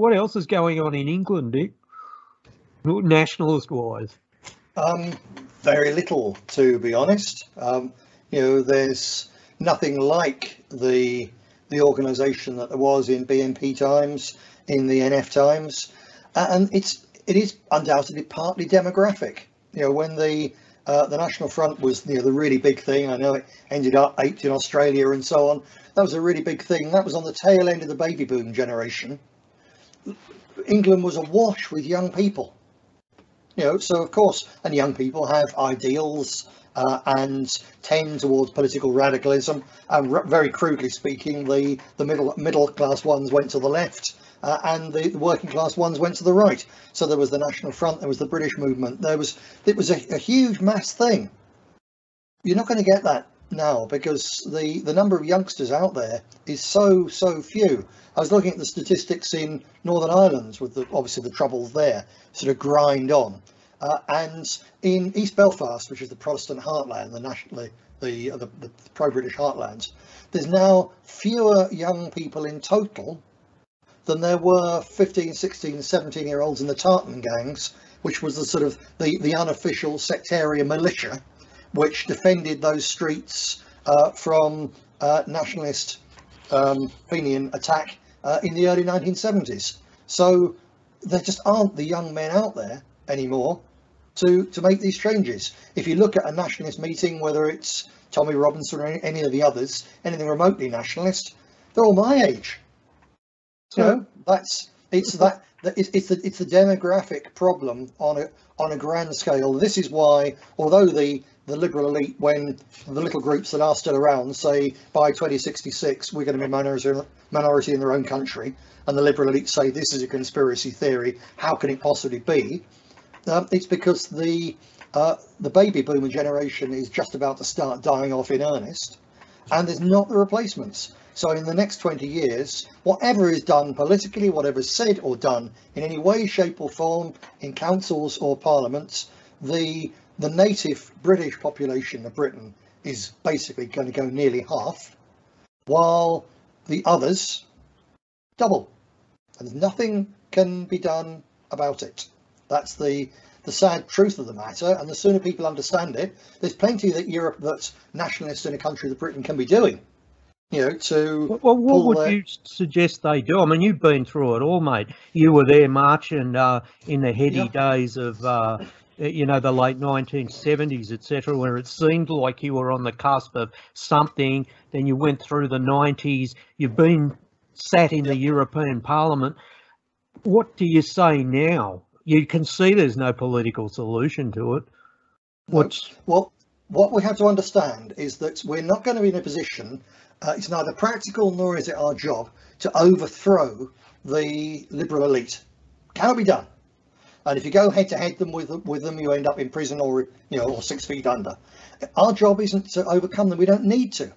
What else is going on in England, Dick? Nationalist-wise? Very little, to be honest. There's nothing like the organisation that there was in BNP times, in the NF times, and it is undoubtedly partly demographic. When the National Front was the really big thing, I know it ended up aped in Australia and so on. That was a really big thing. That was on the tail end of the baby boom generation. England was awash with young people. So of course, and young people have ideals and tend towards political radicalism. And very crudely speaking, the middle class ones went to the left, and the working class ones went to the right. So there was the National Front, there was the British movement. It was a huge mass thing. You're not going to get that now because the number of youngsters out there is so few. I was looking at the statistics in Northern Ireland with obviously the troubles there sort of grind on, and in East Belfast, which is the Protestant heartland, the pro-British heartlands, there's now fewer young people in total than there were 15, 16, 17-year-olds in the tartan gangs, which was the sort of the unofficial sectarian militia which defended those streets from nationalist Fenian attack in the early 1970s. So there just aren't the young men out there anymore to make these changes. If you look at a nationalist meeting, whether it's Tommy Robinson or any of the others, anything remotely nationalist, they're all my age. So it's the demographic problem on a grand scale. This is why, although the liberal elite, when the little groups that are still around say by 2066 we're going to be minority in their own country, and the liberal elite say this is a conspiracy theory, how can it possibly be? It's because the baby boomer generation is just about to start dying off in earnest, and there's not the replacements. So in the next 20 years, whatever is done politically, whatever is said or done in any way, shape or form in councils or parliaments, the native British population of Britain is basically going to go nearly half, while the others double, and nothing can be done about it. That's the sad truth of the matter, and the sooner people understand it, there's plenty that nationalists in a country that Britain can be doing. What would you suggest they do? I mean, you've been through it all, mate. You were there marching in the heady days of the late 1970s, etc., where it seemed like you were on the cusp of something. Then you went through the 90s. You've been sat in the European Parliament. What do you say now? You can see there's no political solution to it. Well, what we have to understand is that we're not going to be in a position, it's neither practical nor is it our job to overthrow the liberal elite. Cannot be done. And if you go head to head with them, you end up in prison or 6 feet under. Our job isn't to overcome them. We don't need to,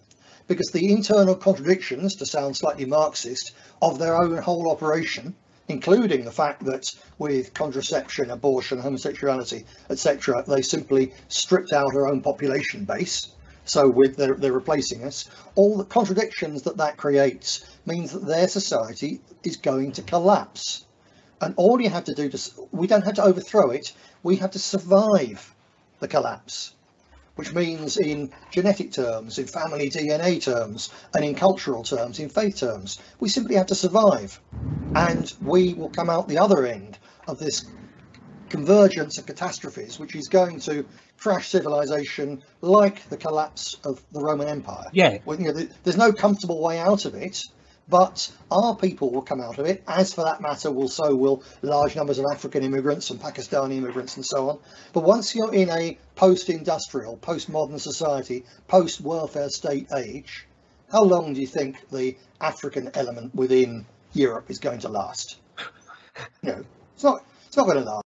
because the internal contradictions, to sound slightly Marxist, of their own whole operation, including the fact that with contraception, abortion, homosexuality, etc., they simply stripped out our own population base. So they're replacing us. All the contradictions that creates means that their society is going to collapse. And all you have to do, we don't have to overthrow it, we have to survive the collapse, which means in genetic terms, in family DNA terms, and in cultural terms, in faith terms, we simply have to survive. And we will come out the other end of this convergence of catastrophes, which is going to crash civilization like the collapse of the Roman Empire. Yeah. Well, there's no comfortable way out of it. But our people will come out of it, as for that matter will large numbers of African immigrants and Pakistani immigrants and so on. But once you're in a post-industrial, post-modern society, post-welfare state age, how long do you think the African element within Europe is going to last? It's not going to last.